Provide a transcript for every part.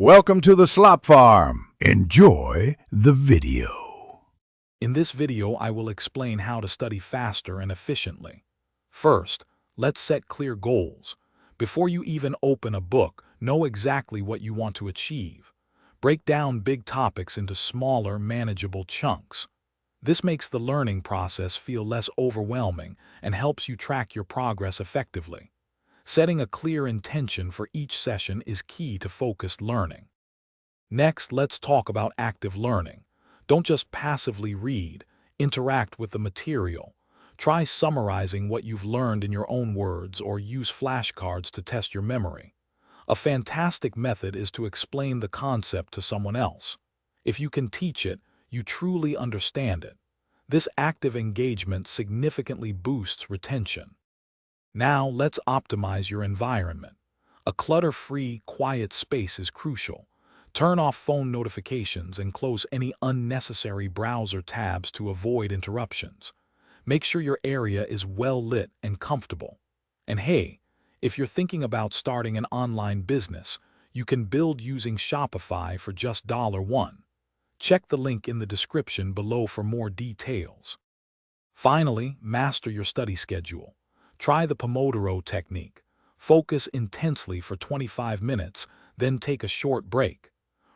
Welcome to the Slop Farm. Enjoy the video. In this video, I will explain how to study faster and efficiently. First, let's set clear goals. Before you even open a book, know exactly what you want to achieve. Break down big topics into smaller, manageable chunks. This makes the learning process feel less overwhelming and helps you track your progress effectively. Setting a clear intention for each session is key to focused learning. Next, let's talk about active learning. Don't just passively read, interact with the material. Try summarizing what you've learned in your own words or use flashcards to test your memory. A fantastic method is to explain the concept to someone else. If you can teach it, you truly understand it. This active engagement significantly boosts retention. Now, let's optimize your environment. A clutter-free, quiet space is crucial. Turn off phone notifications and close any unnecessary browser tabs to avoid interruptions. Make sure your area is well lit and comfortable. And hey, if you're thinking about starting an online business, you can build using Shopify for just $1. Check the link in the description below for more details. Finally, master your study schedule. Try the Pomodoro technique. Focus intensely for 25 minutes, then take a short break.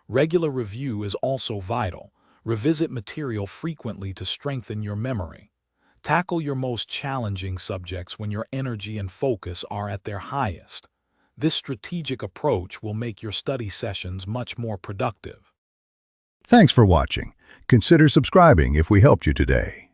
Regular review is also vital. Revisit material frequently to strengthen your memory. Tackle your most challenging subjects when your energy and focus are at their highest. This strategic approach will make your study sessions much more productive. Thanks for watching. Consider subscribing if we helped you today.